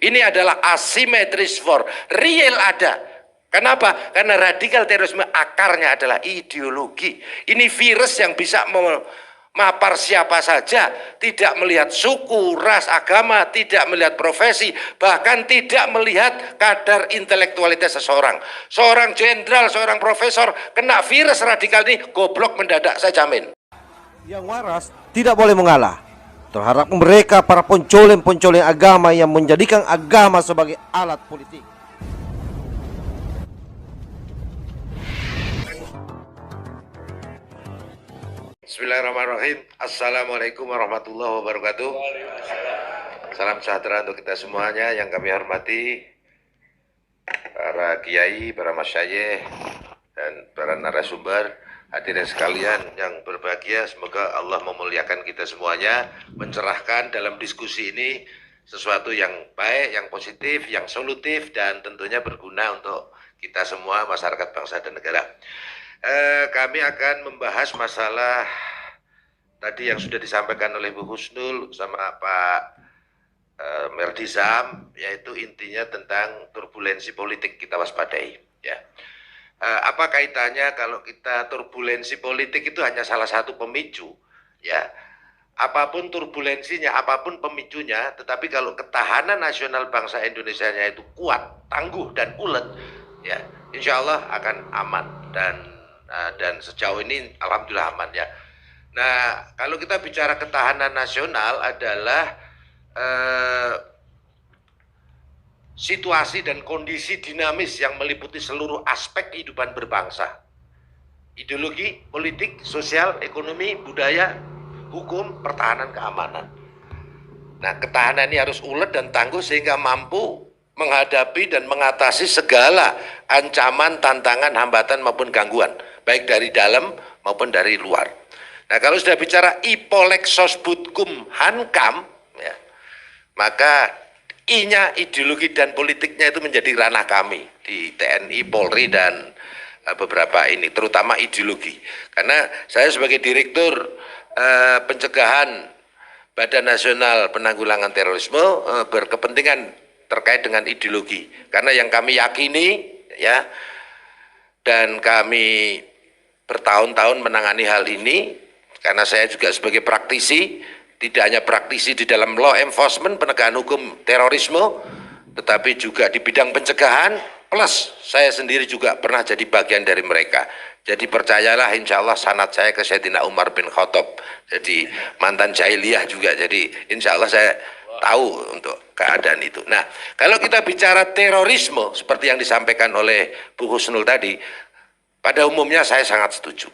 Ini adalah asymmetris war, real ada. Kenapa? Karena radikal terorisme akarnya adalah ideologi. Ini virus yang bisa memapar siapa saja, tidak melihat suku, ras, agama, tidak melihat profesi, bahkan tidak melihat kadar intelektualitas seseorang. Seorang jenderal, seorang profesor kena virus radikal ini, goblok mendadak, saya jamin. Yang waras tidak boleh mengalah terhadap mereka para pencoleng-pencoleng agama yang menjadikan agama sebagai alat politik. Bismillahirrahmanirrahim. Assalamualaikum warahmatullahi wabarakatuh. Salam sejahtera untuk kita semuanya yang kami hormati, para kiai, para masyayikh, dan para narasumber, hadirin sekalian yang berbahagia. Semoga Allah memuliakan kita semuanya, mencerahkan dalam diskusi ini sesuatu yang baik, yang positif, yang solutif, dan tentunya berguna untuk kita semua, masyarakat, bangsa, dan negara. Kami akan membahas masalah tadi yang sudah disampaikan oleh Bu Husnul sama Pak Merdizam, yaitu intinya tentang turbulensi politik kita waspadai. Ya. Apa kaitannya kalau kita turbulensi politik itu hanya salah satu pemicu, ya. Apapun turbulensinya, apapun pemicunya, tetapi kalau ketahanan nasional bangsa Indonesia-nya itu kuat, tangguh, dan ulet, ya, insya Allah akan aman. Dan sejauh ini alhamdulillah aman, ya. Nah, kalau kita bicara ketahanan nasional adalah situasi dan kondisi dinamis yang meliputi seluruh aspek kehidupan berbangsa. Ideologi, politik, sosial, ekonomi, budaya, hukum, pertahanan, keamanan. Nah, ketahanan ini harus ulet dan tangguh sehingga mampu menghadapi dan mengatasi segala ancaman, tantangan, hambatan maupun gangguan, baik dari dalam maupun dari luar. Nah, kalau sudah bicara ipolexos budkum hankam, ya, maka I-nya ideologi dan politiknya itu menjadi ranah kami di TNI, Polri, dan beberapa ini, terutama ideologi. Karena saya sebagai direktur pencegahan Badan Nasional Penanggulangan Terorisme berkepentingan terkait dengan ideologi. Karena yang kami yakini, ya, dan kami bertahun-tahun menangani hal ini, karena saya juga sebagai praktisi, tidak hanya praktisi di dalam law enforcement, penegakan hukum terorisme, tetapi juga di bidang pencegahan, plus saya sendiri juga pernah jadi bagian dari mereka. Jadi percayalah, insya Allah sanad saya ke Sayyidina Umar bin Khattab, jadi mantan jahiliyah juga, jadi insya Allah saya tahu untuk keadaan itu. Nah, kalau kita bicara terorisme seperti yang disampaikan oleh Bu Husnul tadi, pada umumnya saya sangat setuju.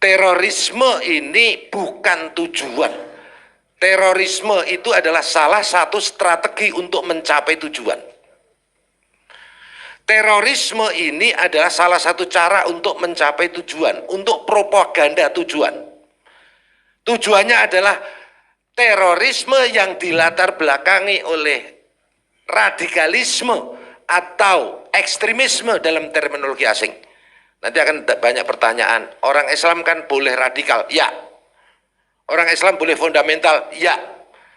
Terorisme ini bukan tujuan. Terorisme itu adalah salah satu strategi untuk mencapai tujuan. Terorisme ini adalah salah satu cara untuk mencapai tujuan, untuk propaganda tujuan. Tujuannya adalah terorisme yang dilatar belakangi oleh radikalisme atau ekstremisme dalam terminologi asing. Nanti akan banyak pertanyaan, orang Islam kan boleh radikal? Ya. Orang Islam boleh fundamental? Ya.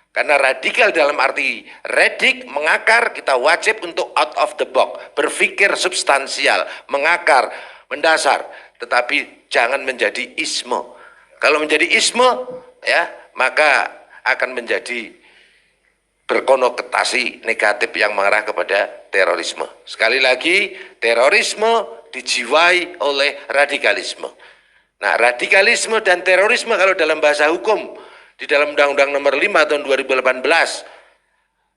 Karena radikal dalam arti redik, mengakar, kita wajib untuk out of the box, berpikir substansial, mengakar, mendasar, tetapi jangan menjadi isme. Kalau menjadi isme, ya, maka akan menjadi berkonotasi negatif yang mengarah kepada terorisme. Sekali lagi, terorisme dijiwai oleh radikalisme. Nah, radikalisme dan terorisme kalau dalam bahasa hukum, di dalam Undang-Undang Nomor 5 tahun 2018,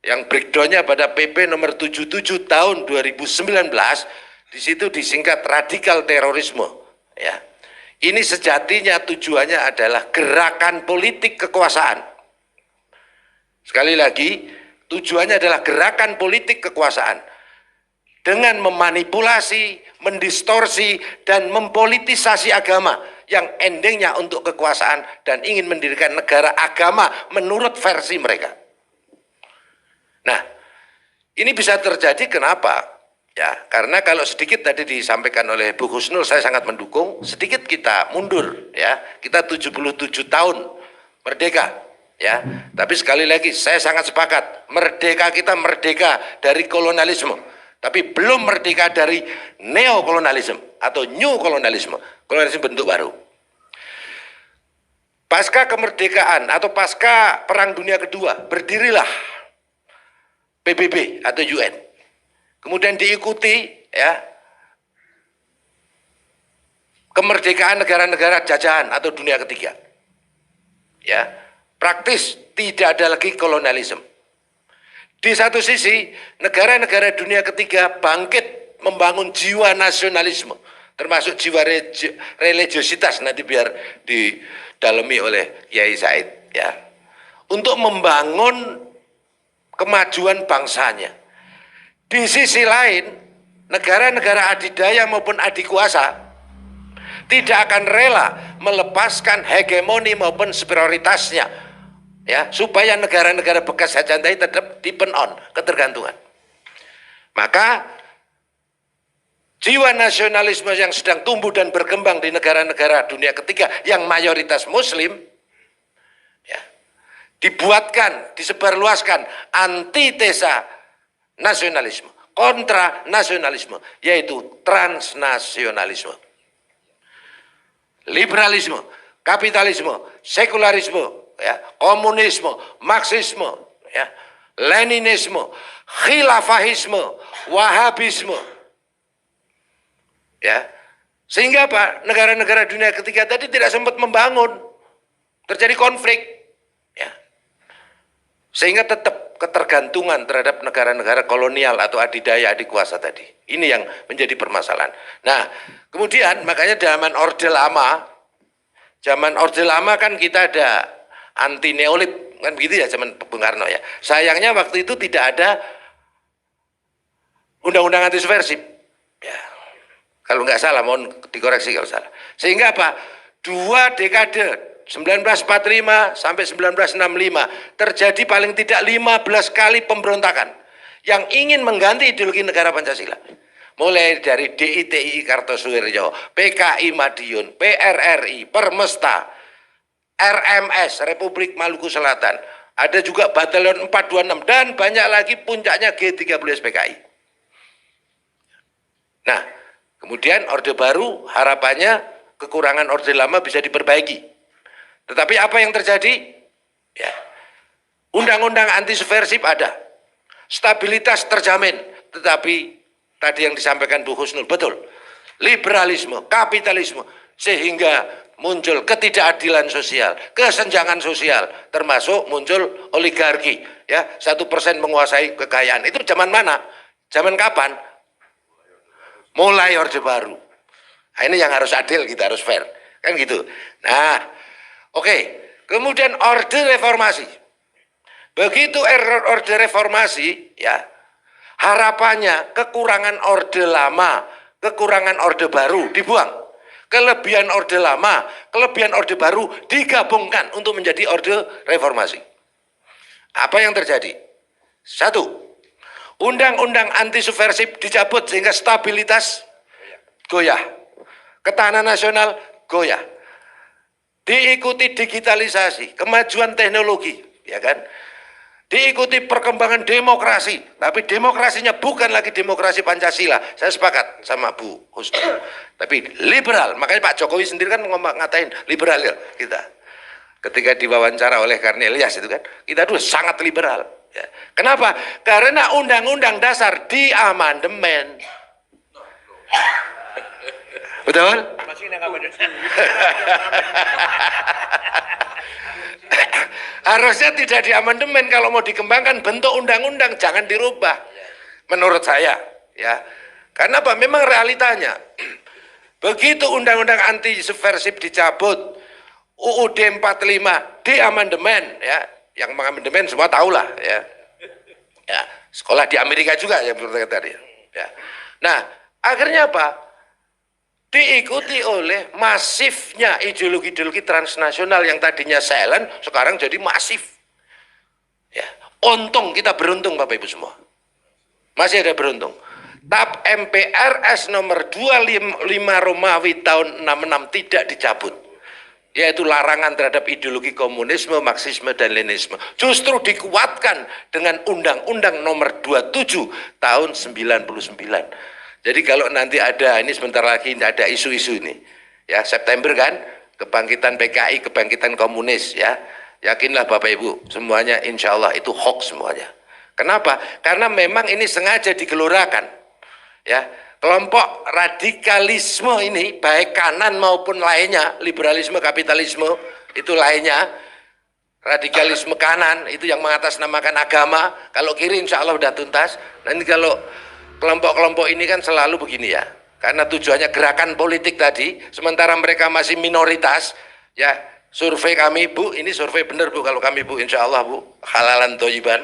yang breakdownnya pada PP Nomor 77 tahun 2019, di situ disingkat radikal terorisme. Ya, ini sejatinya tujuannya adalah gerakan politik kekuasaan. Sekali lagi, tujuannya adalah gerakan politik kekuasaan dengan memanipulasi, mendistorsi, dan mempolitisasi agama yang endingnya untuk kekuasaan dan ingin mendirikan negara agama menurut versi mereka. Nah, ini bisa terjadi kenapa? Ya, karena kalau sedikit tadi disampaikan oleh Bu Husnul, saya sangat mendukung, sedikit kita mundur, ya, kita 77 tahun merdeka. Ya, tapi sekali lagi saya sangat sepakat, merdeka kita merdeka dari kolonialisme, tapi belum merdeka dari neokolonialisme atau new kolonialisme, kolonialisme bentuk baru. Pasca kemerdekaan atau pasca Perang Dunia Kedua, berdirilah PBB atau UN. Kemudian diikuti ya kemerdekaan negara-negara jajahan atau dunia ketiga. Ya, praktis tidak ada lagi kolonialisme. Di satu sisi, negara-negara dunia ketiga bangkit membangun jiwa nasionalisme, termasuk jiwa religiositas, nanti biar didalami oleh Kiai Said, ya, untuk membangun kemajuan bangsanya. Di sisi lain, negara-negara adidaya maupun adikuasa tidak akan rela melepaskan hegemoni maupun superioritasnya, ya, supaya negara-negara bekas jajahan tadi tetap depend on, ketergantungan. Maka jiwa nasionalisme yang sedang tumbuh dan berkembang di negara-negara dunia ketiga yang mayoritas muslim, ya, dibuatkan, disebarluaskan antitesa nasionalisme, kontra nasionalisme, yaitu transnasionalisme. Liberalisme, kapitalisme, sekularisme, ya, komunisme, marxisme, ya, leninisme, khilafahisme, wahabisme, ya, sehingga apa? Negara-negara dunia ketiga tadi tidak sempat membangun, terjadi konflik, ya, sehingga tetap ketergantungan terhadap negara-negara kolonial atau adidaya adikuasa tadi. Ini yang menjadi permasalahan. Nah, kemudian makanya zaman Orde Lama kan kita ada anti neolib kan begitu ya, zaman Bung Karno ya. Sayangnya waktu itu tidak ada undang-undang anti subversif. Ya. Kalau nggak salah, mohon dikoreksi kalau salah. Sehingga apa? 2 dekade 1945 sampai 1965 terjadi paling tidak 15 kali pemberontakan yang ingin mengganti ideologi negara Pancasila. Mulai dari DITI Kartosuwiryo, PKI Madiun, PRRI, Permesta, RMS Republik Maluku Selatan, ada juga Batalion 426 dan banyak lagi, puncaknya G30 SPKI. Nah, kemudian Orde Baru harapannya kekurangan Orde Lama bisa diperbaiki. Tetapi apa yang terjadi? Ya, undang-undang anti subversif ada, stabilitas terjamin, tetapi tadi yang disampaikan Bu Husnul betul, liberalisme, kapitalisme, sehingga muncul ketidakadilan sosial, kesenjangan sosial, termasuk muncul oligarki, ya, 1% menguasai kekayaan. Itu zaman mana? Zaman kapan? Mulai Orde Baru. Nah, ini yang harus adil, kita harus fair, kan gitu. Nah, oke, kemudian Orde Reformasi. Begitu Orde Reformasi, ya, harapannya kekurangan Orde Lama, kekurangan Orde Baru dibuang. Kelebihan Orde Lama, kelebihan Orde Baru digabungkan untuk menjadi Orde Reformasi. Apa yang terjadi? 1, undang-undang anti subversif dicabut sehingga stabilitas goyah. Ketahanan nasional goyah. Diikuti digitalisasi, kemajuan teknologi, ya kan? Diikuti perkembangan demokrasi, tapi demokrasinya bukan lagi demokrasi Pancasila. Saya sepakat sama Bu Husnul, tapi liberal. Makanya Pak Jokowi sendiri kan ngatain liberal ya kita. Ketika diwawancara oleh Karnelias itu kan, kita dulu sangat liberal. Ya. Kenapa? Karena Undang-Undang Dasar diamandemen. Betul? Harusnya tidak diamandemen, kalau mau dikembangkan bentuk undang-undang jangan dirubah. Menurut saya, ya. Karena apa? Memang realitanya. Begitu undang-undang anti subversif dicabut, UUD 45 diamandemen, ya. Yang mengamandemen semua tahulah, ya. Ya, sekolah di Amerika juga ya tadi. Ya. Nah, akhirnya apa? Diikuti oleh masifnya ideologi-ideologi transnasional yang tadinya silent, sekarang jadi masif. Ya, untung, kita beruntung Bapak Ibu semua. Masih ada beruntung. TAP MPRS nomor 25 Romawi tahun 66 tidak dicabut. yaitu larangan terhadap ideologi komunisme, Marxisme, dan Leninisme, justru dikuatkan dengan Undang-Undang Nomor 27 tahun 99. Jadi kalau nanti ada, ini sebentar lagi ada isu-isu ini, ya September kan, kebangkitan PKI, kebangkitan komunis, ya yakinlah Bapak Ibu, semuanya insya Allah itu hoax semuanya. Kenapa? Karena memang ini sengaja digelorakan, ya. Kelompok radikalisme ini baik kanan maupun lainnya, liberalisme, kapitalisme itu lainnya, radikalisme kanan itu yang mengatasnamakan agama, kalau kiri insya Allah udah tuntas. Nanti kalau kelompok-kelompok ini kan selalu begini ya, karena tujuannya gerakan politik tadi, sementara mereka masih minoritas, ya survei kami Bu, ini survei benar Bu kalau kami Bu, insya Allah Bu, halalan toyiban,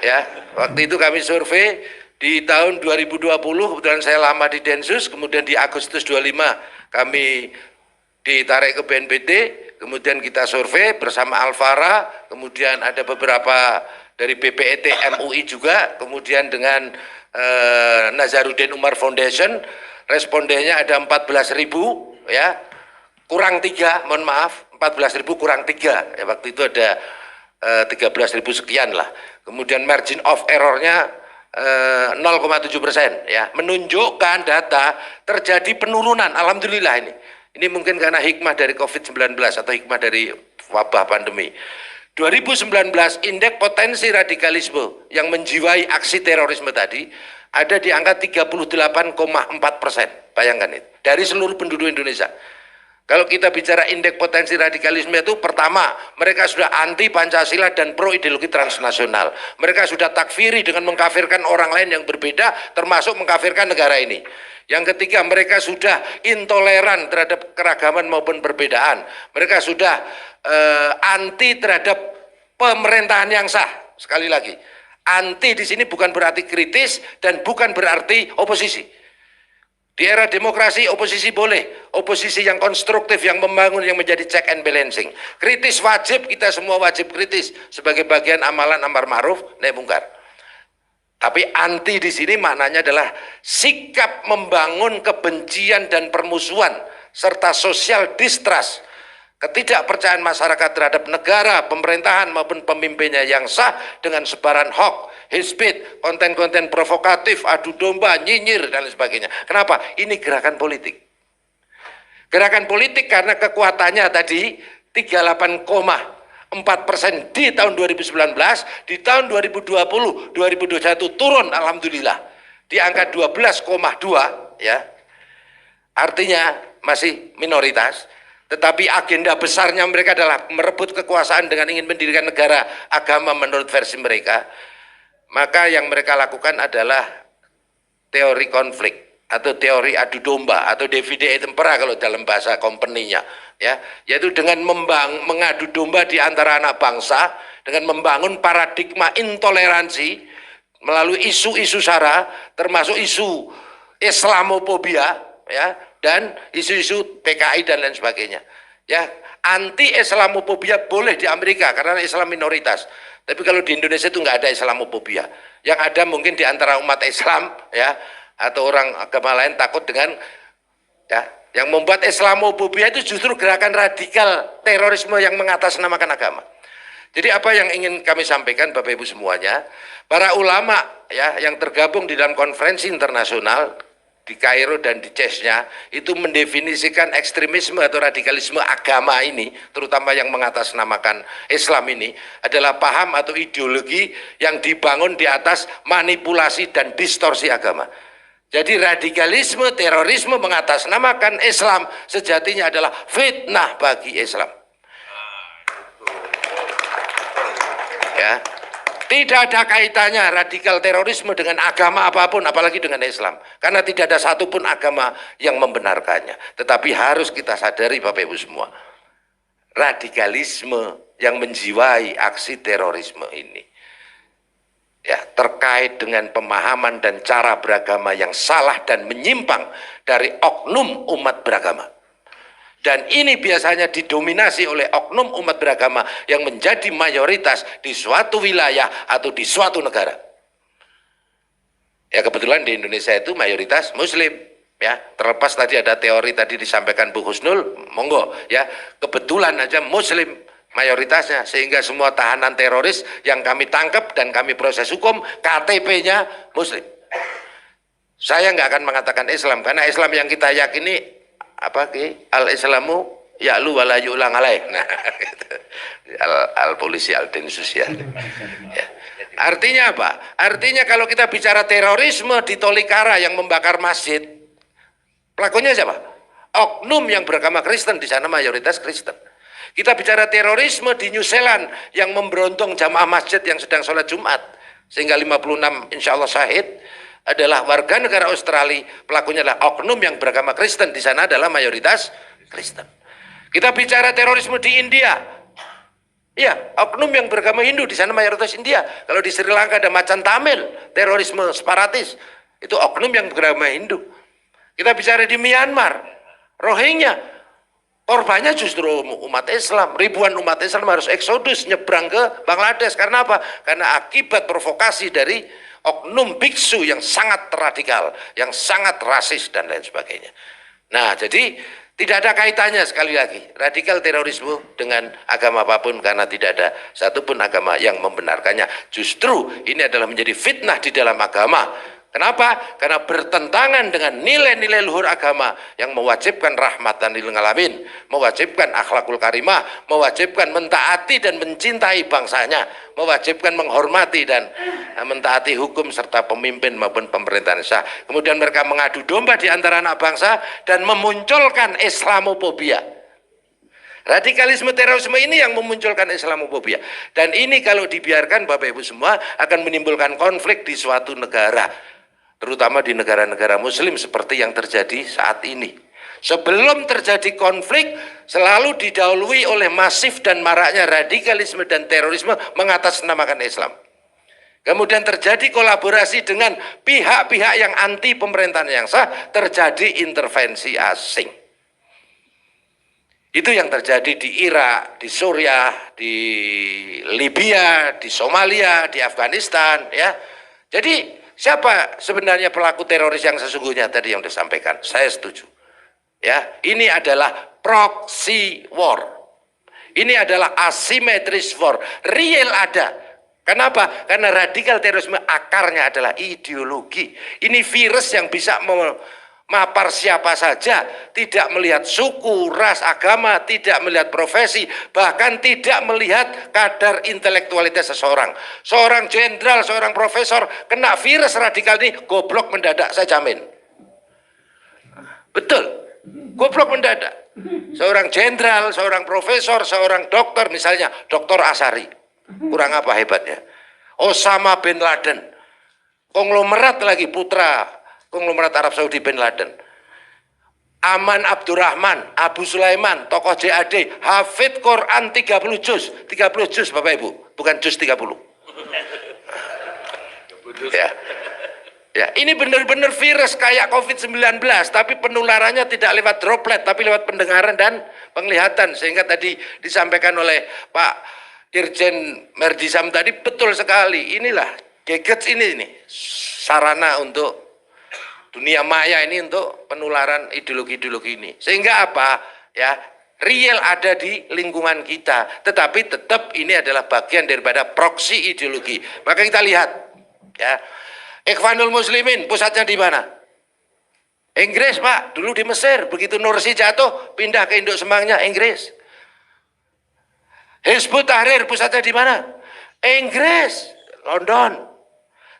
ya waktu itu kami survei, di tahun 2020 kebetulan saya lama di Densus, kemudian di Agustus 25 kami ditarik ke BNPT, kemudian kita survei bersama Alfara, kemudian ada beberapa dari BPET MUI juga, kemudian dengan Nazarudin Umar Foundation, respondennya ada 14.000 ya, kurang 3, mohon maaf, 14.000 kurang 3 ya, waktu itu ada 13.000 sekian lah. Kemudian margin of errornya 0,7% ya, menunjukkan data terjadi penurunan. Alhamdulillah ini mungkin karena hikmah dari COVID-19 atau hikmah dari wabah pandemi. 2019 indeks potensi radikalisme yang menjiwai aksi terorisme tadi ada di angka 38,4%. Bayangkan itu dari seluruh penduduk Indonesia. Kalau kita bicara indeks potensi radikalisme itu, pertama, mereka sudah anti Pancasila dan pro ideologi transnasional. Mereka sudah takfiri dengan mengkafirkan orang lain yang berbeda, termasuk mengkafirkan negara ini. Yang ketiga, mereka sudah intoleran terhadap keragaman maupun perbedaan. Mereka sudah anti terhadap pemerintahan yang sah. Sekali lagi, anti di sini bukan berarti kritis dan bukan berarti oposisi. Di era demokrasi oposisi boleh, oposisi yang konstruktif, yang membangun, yang menjadi check and balancing. Kritis wajib, kita semua wajib kritis sebagai bagian amalan amar ma'ruf nahi mungkar. Tapi anti di sini maknanya adalah sikap membangun kebencian dan permusuhan serta social distrust, ketidakpercayaan masyarakat terhadap negara, pemerintahan maupun pemimpinnya yang sah dengan sebaran hoax, hate speech, konten-konten provokatif, adu domba, nyinyir dan lain sebagainya. Kenapa? Ini gerakan politik. Gerakan politik karena kekuatannya tadi 38,4% di tahun 2019, di tahun 2020, 2021 turun alhamdulillah di angka 12,2 ya. Artinya masih minoritas. Tetapi agenda besarnya mereka adalah merebut kekuasaan dengan ingin mendirikan negara agama menurut versi mereka. Maka yang mereka lakukan adalah teori konflik atau teori adu domba atau divide et impera kalau dalam bahasa company-nya, ya, yaitu dengan mengadu domba di antara anak bangsa dengan membangun paradigma intoleransi melalui isu-isu sara, termasuk isu Islamophobia, ya, dan isu-isu PKI dan lain sebagainya. Ya, anti Islamophobia boleh di Amerika karena Islam minoritas. Tapi kalau di Indonesia itu nggak ada Islamophobia. Yang ada mungkin di antara umat Islam ya atau orang agama lain takut dengan ya, yang membuat Islamophobia itu justru gerakan radikal terorisme yang mengatasnamakan agama. Jadi apa yang ingin kami sampaikan Bapak Ibu semuanya, para ulama ya yang tergabung di dalam konferensi internasional di Kairo dan di CES-nya itu mendefinisikan ekstremisme atau radikalisme agama ini, terutama yang mengatasnamakan Islam ini adalah paham atau ideologi yang dibangun di atas manipulasi dan distorsi agama. Jadi radikalisme, terorisme mengatasnamakan Islam sejatinya adalah fitnah bagi Islam. Ya. Tidak ada kaitannya radikal terorisme dengan agama apapun, apalagi dengan Islam. Karena tidak ada satupun agama yang membenarkannya. Tetapi harus kita sadari Bapak Ibu semua, radikalisme yang menjiwai aksi terorisme ini ya terkait dengan pemahaman dan cara beragama yang salah dan menyimpang dari oknum umat beragama. Dan ini biasanya didominasi oleh oknum umat beragama yang menjadi mayoritas di suatu wilayah atau di suatu negara. Ya kebetulan di Indonesia itu mayoritas Muslim. Ya, terlepas tadi ada teori tadi disampaikan Bu Husnul, monggo ya. Kebetulan aja Muslim mayoritasnya, sehingga semua tahanan teroris yang kami tangkap dan kami proses hukum KTP-nya Muslim. Saya nggak akan mengatakan Islam, karena Islam yang kita yakini apa ki? Al-Islamu ya'lu wala yu'lang alaih. Nah, gitu. Al-polisi al-dinsus ya. Ya. Artinya apa? Artinya kalau kita bicara terorisme di Tolikara yang membakar masjid, pelakunya siapa? Oknum yang beragama Kristen, di sana mayoritas Kristen. Kita bicara terorisme di New Zealand yang memberondong jamaah masjid yang sedang sholat Jumat, sehingga 56 insya Allah syahid, adalah warga negara Australia, pelakunya adalah oknum yang beragama Kristen, di sana adalah mayoritas Kristen. Kita bicara terorisme di India, ya, oknum yang beragama Hindu, di sana mayoritas India. Kalau di Sri Lanka ada macan Tamil, terorisme separatis, itu oknum yang beragama Hindu. Kita bicara di Myanmar, Rohingya, korbannya justru umat Islam. Ribuan umat Islam harus eksodus nyebrang ke Bangladesh. Karena apa? Karena akibat provokasi dari oknum biksu yang sangat radikal, yang sangat rasis dan lain sebagainya. Nah, jadi tidak ada kaitannya sekali lagi radikal terorisme dengan agama apapun, karena tidak ada satupun agama yang membenarkannya. Justru ini adalah menjadi fitnah di dalam agama. Kenapa? Karena bertentangan dengan nilai-nilai luhur agama yang mewajibkan rahmatan lil alamin, mewajibkan akhlakul karimah, mewajibkan mentaati dan mencintai bangsanya, mewajibkan menghormati dan mentaati hukum serta pemimpin maupun pemerintahan sah. Kemudian mereka mengadu domba di antara anak bangsa dan memunculkan Islamophobia. Radikalisme terorisme ini yang memunculkan Islamophobia. Dan ini kalau dibiarkan Bapak Ibu semua akan menimbulkan konflik di suatu negara, terutama di negara-negara Muslim seperti yang terjadi saat ini. Sebelum terjadi konflik selalu didahului oleh masif dan maraknya radikalisme dan terorisme mengatasnamakan Islam. Kemudian terjadi kolaborasi dengan pihak-pihak yang anti pemerintahan yang sah, terjadi intervensi asing. Itu yang terjadi di Irak, di Suriah, di Libya, di Somalia, di Afghanistan, ya. Jadi siapa sebenarnya pelaku teroris yang sesungguhnya tadi yang disampaikan? Saya setuju. Ya, ini adalah proxy war. Ini adalah asymmetris war. Real ada. Kenapa? Karena radikal terorisme akarnya adalah ideologi. Ini virus yang bisa mapar siapa saja, tidak melihat suku, ras, agama, tidak melihat profesi, bahkan tidak melihat kadar intelektualitas seseorang. Seorang jenderal, seorang profesor kena virus radikal ini, goblok mendadak, saya jamin. Betul, goblok mendadak. Seorang jenderal, seorang profesor, seorang dokter, misalnya Dr. Asari, kurang apa hebatnya? Osama bin Laden, konglomerat lagi, putra konglomerat Arab Saudi bin Laden. Aman Abdurrahman, Abu Sulaiman, tokoh JAD, hafid Quran 30 juz. 30 juz Bapak Ibu, bukan juz 30. Ya. Ya, ini benar-benar virus kayak COVID-19, tapi penularannya tidak lewat droplet, tapi lewat pendengaran dan penglihatan. Sehingga tadi disampaikan oleh Pak Dirjen Merdisam tadi betul sekali. Inilah gadgets ini sarana untuk dunia maya ini untuk penularan ideologi-ideologi ini. Sehingga apa? Ya, real ada di lingkungan kita, tetapi tetap ini adalah bagian daripada proksi ideologi. Maka kita lihat, ya, Ikhwanul Muslimin pusatnya di mana? Inggris, Pak. Dulu di Mesir, begitu Nursi jatuh, pindah ke Induk Semangnya, Inggris. Hizbut Tahrir pusatnya di mana? Inggris, London.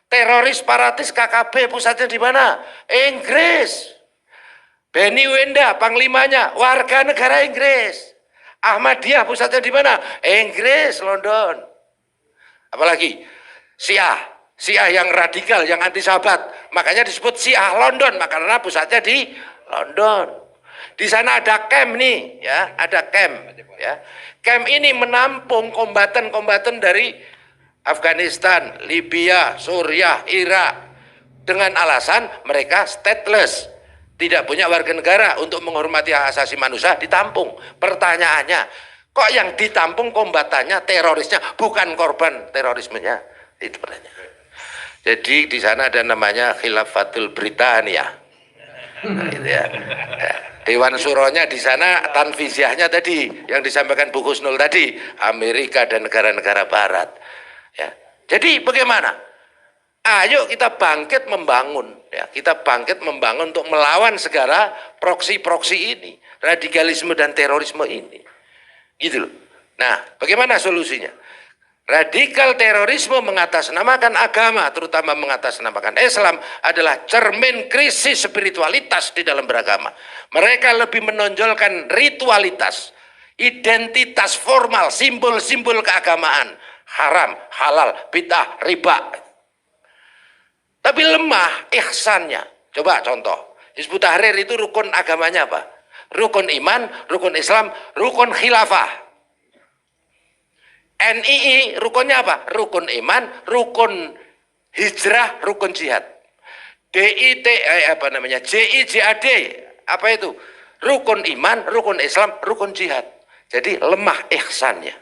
Teroris separatis KKB pusatnya di mana? Inggris. Beni Wenda panglimanya warga negara Inggris. Ahmadiyah pusatnya di mana? Inggris, London. Apalagi Syiah yang radikal, yang anti sahabat, makanya disebut Syiah London, karena pusatnya di London. Di sana ada camp nih, ya, ada camp, ya. Camp ini menampung kombatan-kombatan dari Afghanistan, Libya, Suriah, Irak, dengan alasan mereka stateless, tidak punya warga negara, untuk menghormati hak asasi manusia ditampung. Pertanyaannya, kok yang ditampung kombatannya, terorisnya, bukan korban terorismenya? Itu pertanyaan. Jadi di sana ada namanya Khilafatul Britania. Nah, itu ya. Dewan Suronya di sana tanfiziahnya tadi yang disampaikan Bu Husnul tadi, Amerika dan negara-negara Barat. Ya. Jadi bagaimana? Ayo kita bangkit membangun, ya. Kita bangkit membangun untuk melawan segala proksi-proksi ini, radikalisme dan terorisme ini. Gitu loh. Nah, bagaimana solusinya? Radikal terorisme mengatasnamakan agama, terutama mengatasnamakan Islam, adalah cermin krisis spiritualitas di dalam beragama. Mereka lebih menonjolkan ritualitas, identitas formal, simbol-simbol keagamaan, haram, halal, bid'ah, riba. Tapi lemah ihsannya. Coba contoh, Hizbut Tahrir itu rukun agamanya apa? Rukun iman, rukun Islam, rukun khilafah. NII rukunnya apa? Rukun iman, rukun hijrah, rukun jihad. JIJAD apa itu? Rukun iman, rukun Islam, rukun jihad. Jadi lemah ihsannya.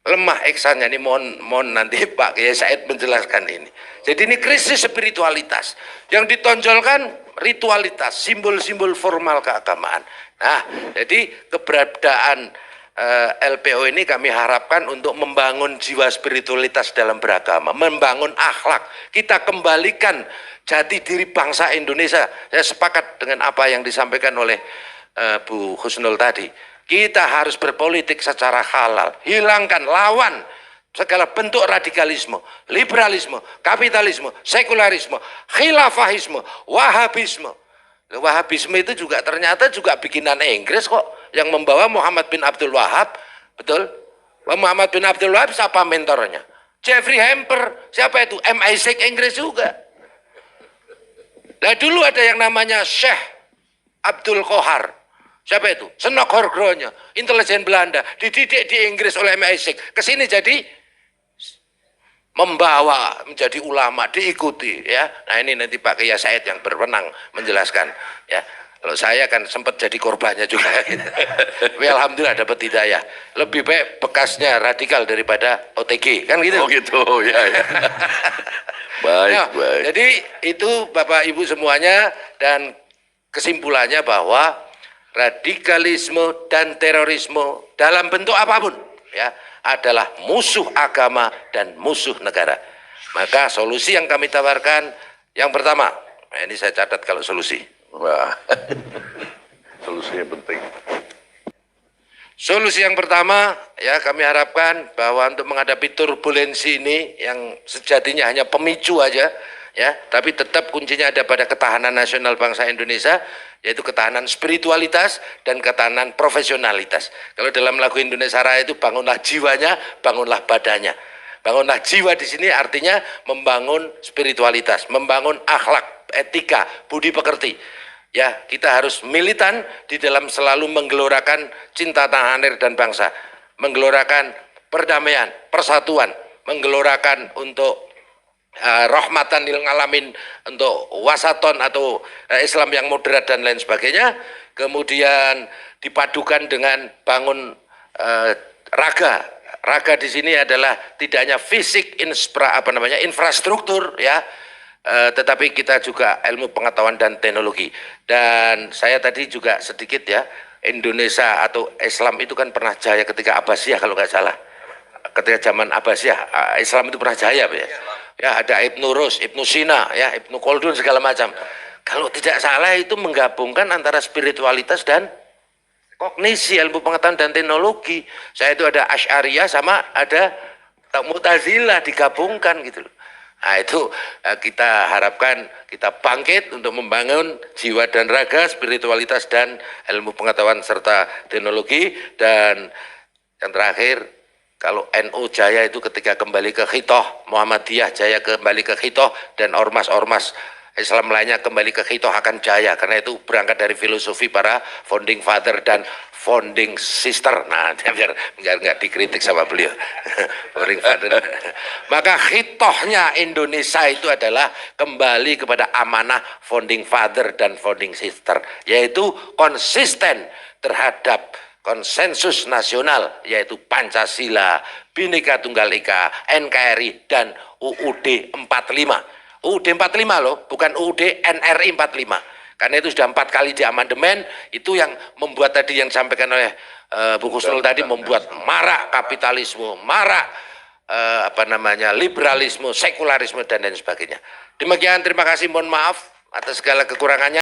Lemah ihsannya ini mohon nanti Pak Kiai Said menjelaskan ini. Jadi ini krisis spiritualitas. Yang ditonjolkan ritualitas, simbol-simbol formal keagamaan. Nah, jadi keberadaan LPO ini kami harapkan untuk membangun jiwa spiritualitas dalam beragama, membangun akhlak. Kita kembalikan jati diri bangsa Indonesia. Saya sepakat dengan apa yang disampaikan oleh Bu Husnul tadi. Kita harus berpolitik secara halal, hilangkan, lawan segala bentuk radikalisme, liberalisme, kapitalisme, sekularisme, khilafahisme, wahabisme. Wahabisme itu juga ternyata juga bikinan Inggris kok, yang membawa Muhammad bin Abdul Wahab, betul? Muhammad bin Abdul Wahab siapa mentornya? Jeffrey Hamper, siapa itu? MI6 Inggris juga. Nah dulu ada yang namanya Syekh Abdul Qohar, siapa itu? Senok Horgronya, intelijen Belanda, dididik di Inggris oleh MI6, kesini jadi membawa menjadi ulama, diikuti ya. Nah ini nanti Pak Kiai Said yang berwenang menjelaskan ya. Kalau saya kan sempat jadi korbannya juga gitu. Tapi alhamdulillah dapat hidayah. Lebih baik bekasnya radikal daripada OTG kan gitu. Oh gitu ya, ya. Baik, Nah, baik. jadi itu Bapak Ibu semuanya, dan kesimpulannya bahwa radikalisme dan terorisme dalam bentuk apapun ya adalah musuh agama dan musuh negara. Maka solusi yang kami tawarkan yang pertama, nah ini saya catat kalau solusi. Wah. Solusinya penting. Solusi yang pertama ya kami harapkan bahwa untuk menghadapi turbulensi ini yang sejatinya hanya pemicu aja ya, tapi tetap kuncinya ada pada ketahanan nasional bangsa Indonesia, yaitu ketahanan spiritualitas dan ketahanan profesionalitas. Kalau dalam lagu Indonesia Raya itu bangunlah jiwanya, bangunlah badannya. Bangunlah jiwa di sini artinya membangun spiritualitas, membangun akhlak, etika, budi pekerti. Ya, kita harus militan di dalam selalu menggelorakan cinta tanah air dan bangsa, menggelorakan perdamaian, persatuan, menggelorakan untuk rahmatan lil alamin, untuk wasaton atau Islam yang moderat dan lain sebagainya. Kemudian dipadukan dengan bangun raga. Raga di sini adalah tidak hanya fisik, infrastruktur ya, tetapi kita juga ilmu pengetahuan dan teknologi. Dan saya tadi juga sedikit ya, Indonesia atau Islam itu kan pernah jaya ketika Abbasiyah kalau nggak salah. Ketika zaman Abbasiyah, Islam itu pernah jaya ya. Ya ada Ibnu Rus, Ibnu Sina, ya Ibnu Khaldun segala macam. Kalau tidak salah itu menggabungkan antara spiritualitas dan kognisi, ilmu pengetahuan dan teknologi. Saya itu ada Asy'ariyah sama ada Mu'tazilah digabungkan gitu loh. Nah itu kita harapkan kita bangkit untuk membangun jiwa dan raga, spiritualitas dan ilmu pengetahuan serta teknologi. Dan yang terakhir, kalau NU jaya itu ketika kembali ke khitoh, Muhammadiyah jaya kembali ke khitoh, dan ormas-ormas Islam lainnya kembali ke khitoh akan jaya, karena itu berangkat dari filosofi para founding father dan founding sister. Nah, biar nggak dikritik sama beliau. Founding father. Maka khitohnya Indonesia itu adalah kembali kepada amanah founding father dan founding sister, yaitu konsisten terhadap konsensus nasional, yaitu Pancasila, Bhinneka Tunggal Ika, NKRI, dan UUD 45. UUD 45 loh, bukan UUD NRI 45. Karena itu sudah 4 kali diamandemen, itu yang membuat tadi yang disampaikan oleh Bu Kusnul tadi, membuat marak kapitalisme, marak liberalisme, sekularisme dan lain sebagainya. Demikian, terima kasih, mohon maaf atas segala kekurangannya.